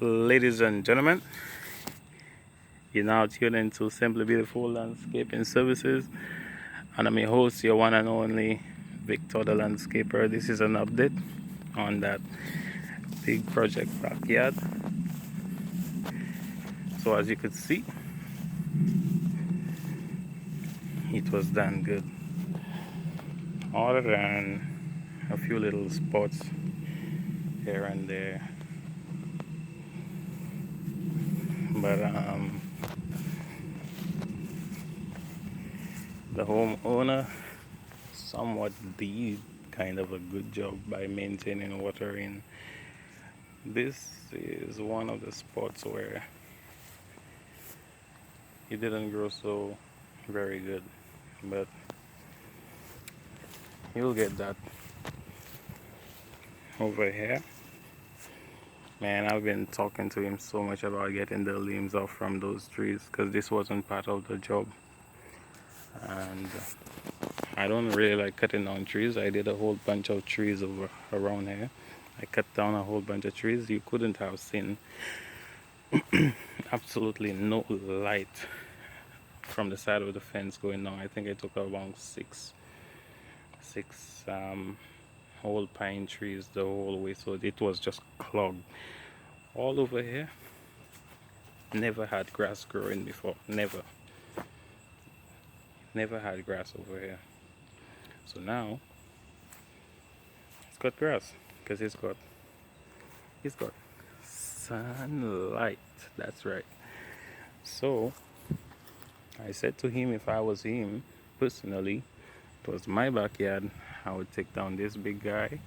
Ladies and gentlemen, you're now tuned into Simply Beautiful Landscaping Services, and I'm your host, your one and only Victor the Landscaper. This is an update on that big project backyard. So, as you could see, it was done good, other than a few little spots here and there. But the homeowner somewhat did kind of a good job by maintaining watering. This is one of the spots where it didn't grow so very good, but you'll get that over here. Man, I've been talking to him so much about getting the limbs off from those trees because this wasn't part of the job. And I don't really like cutting down trees. I did a whole bunch of trees over around here. I cut down a whole bunch of trees. You couldn't have seen absolutely no light from the side of the fence going down. I think I took around six whole pine trees the whole way, so it was just clogged all over here. Never had grass growing before. Never had grass over here. So now it's got grass because it's got sunlight. That's right. So I said to him, if I was him personally, it was my backyard, I would take down this big guy.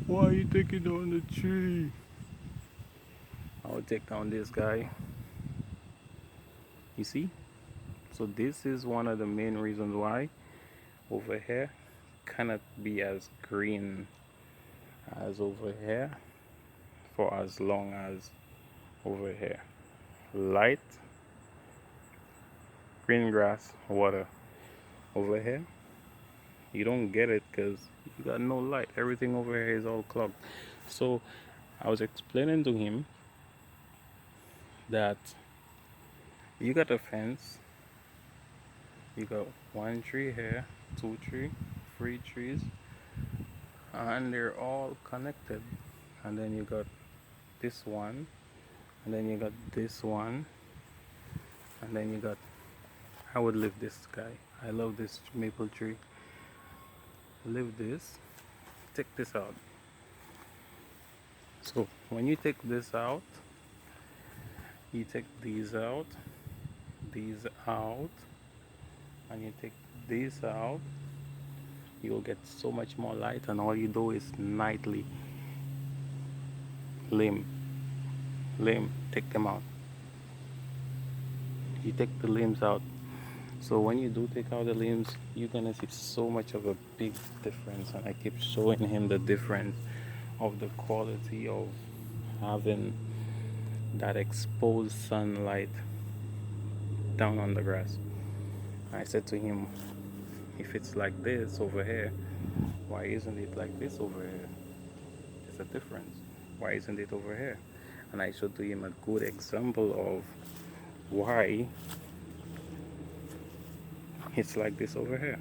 Why are you taking down the tree? I would take down this guy. You see? So this is one of the main reasons why over here cannot be as green as over here for as long as over here. Light, green grass, water. Over here, you don't get it because you got no light. Everything over here is all clogged. So I was explaining to him that you got a fence, you got one tree here, two tree, three trees, and they're all connected. And then you got this one, and then you got this one, and then you got, I would leave this guy. I love this maple tree. Leave this, take this out. So when you take this out, you take these out, and you take this out, you'll get so much more light, and all you do is nightly limb, take them out. You take the limbs out. So when you do take out the limbs, you're gonna see so much of a big difference, and I keep showing him the difference of the quality of having that exposed sunlight down on the grass. I said to him, if it's like this over here, why isn't it like this over here? There's a difference. Why isn't it over here? And I showed to him a good example of why it's like this over here.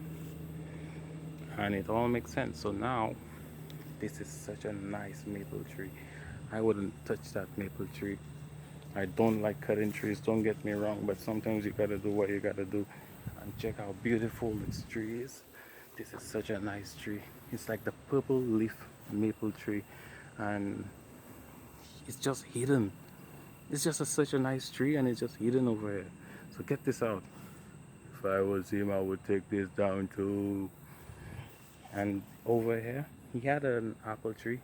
And it all makes sense. So now, this is such a nice maple tree. I wouldn't touch that maple tree. I don't like cutting trees, don't get me wrong, but sometimes you gotta do what you gotta do. And check how beautiful this tree is. This is such a nice tree. It's like the purple leaf maple tree, and it's just hidden. It's just such a nice tree, and it's just hidden over here. So get this out. If I was him, I would take this down too. And over here, he had an apple tree,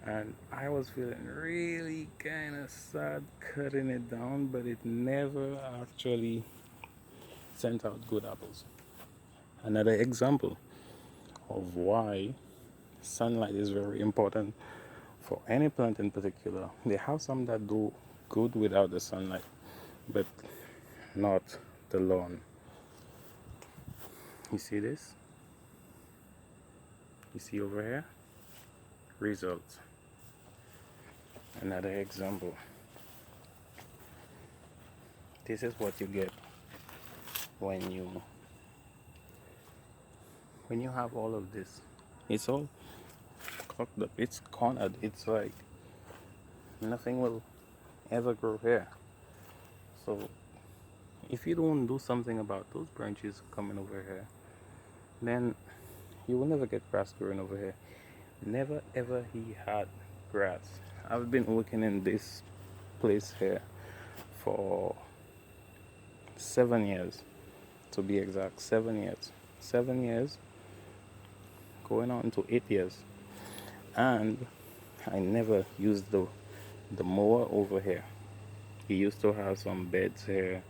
and I was feeling really kind of sad cutting it down, but it never actually sent out good apples. Another example of why sunlight is very important for any plant in particular. They have some that do good without the sunlight, but not the lawn. You see this? You see over here? Results. Another example. This is what you get when you have all of this. It's all cocked up. It's cornered. It's like nothing will ever grow here. So if you don't do something about those branches coming over here, then you will never get grass growing over here. Never ever he had grass. I've been working in this place here for 7 years, to be exact. 7 years. 7 years, going on to 8 years, and I never used the mower over here. He used to have some beds here.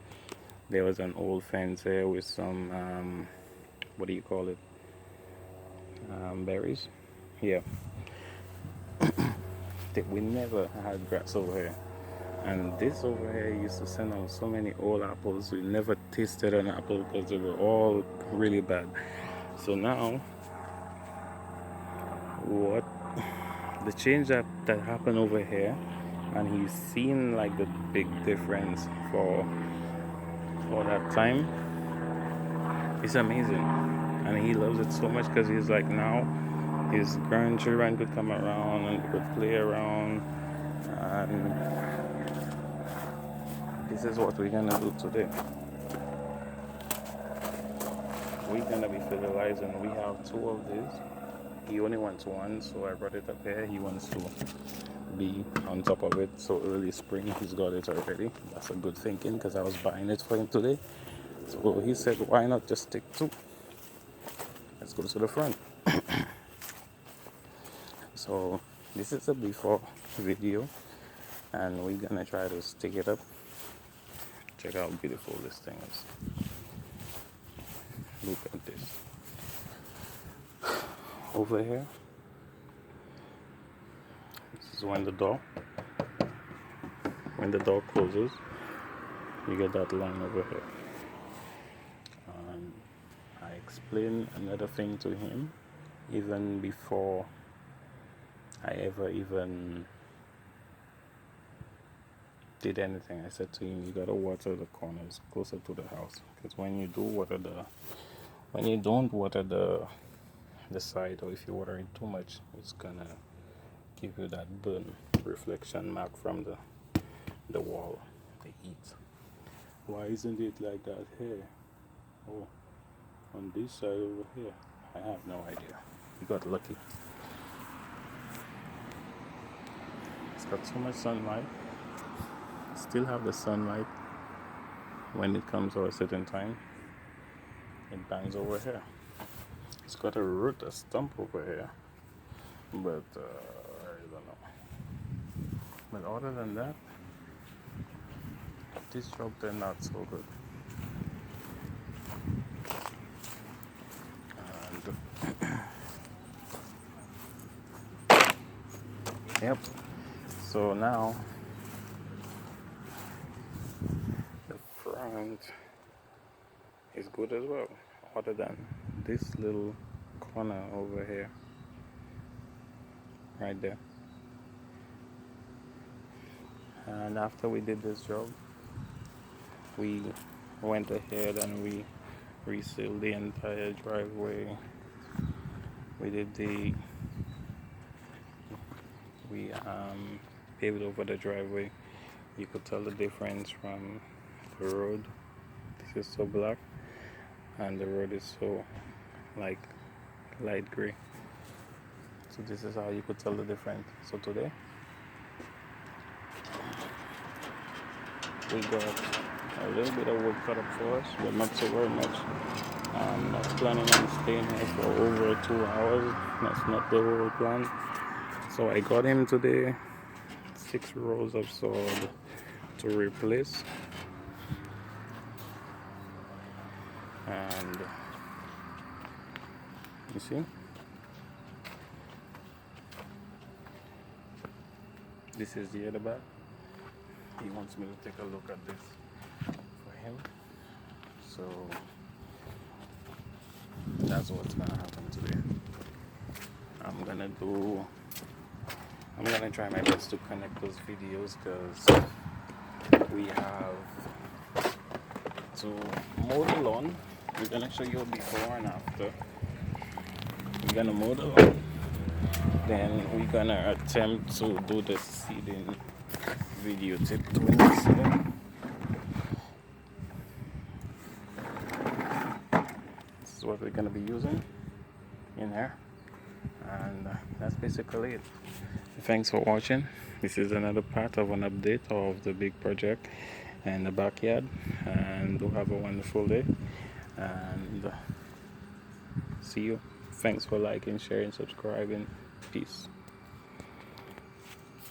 There was an old fence here with some what do you call it? Berries. Yeah. We never had grass over here. And this over here used to send out so many old apples. We never tasted an apple because they were all really bad. So now, what the change that happened over here, and he's seen like the big difference for that time. It's amazing, and he loves it so much because he's like, now his grandchildren could come around and could play around, and this is what we're gonna do today. We're gonna be fertilizing. We have 2 of these. He only wants 1, so I brought it up here. He wants to be on top of it, so early spring he's got it already. That's a good thinking because I was buying it for him today. So he said, why not just take 2? Let's go to the front. So this is a before video, and we're gonna try to stick it up. Check out how beautiful this thing is. Look at this. Over here, this is when the door closes, you get that line over here. And I explained another thing to him even before I ever even did anything. I said to him, you gotta water the corners closer to the house, because when you don't water the side, or if you water it too much, it's gonna give you that burn reflection mark from the wall, the heat. Why isn't it like that here? Oh, on this side over here, I have no idea. You got lucky. It's got so much sunlight. Still have the sunlight. When it comes to a certain time, it bangs over here. It's got a root, a stump over here, but I don't know. But other than that, this job turned out so good. And yep. So now the front is good as well, other than this little corner over here, right there. And after we did this job, we went ahead and we resealed the entire driveway. We paved over the driveway. You could tell the difference from the road. This is so black, and the road is so like light gray. So this is how you could tell the difference. So today we got a little bit of work cut up for us, but not so very much. I'm not planning on staying here for over 2 hours. That's not the whole plan. So I got him today 6 rolls of sword to replace, and you see, this is the other back. He wants me to take a look at this for him, so that's what's gonna happen today. I'm gonna do I'm gonna try my best to connect those videos because we have to mow the lawn. We're gonna show you before and after. We're gonna mow the lawn. Then we're gonna attempt to do the seeding video tip 27. This is what we're gonna be using in here, and that's basically it. Thanks for watching. This is another part of an update of the big project in the backyard, and do have a wonderful day, and see you. Thanks for liking, sharing, subscribing. Peace.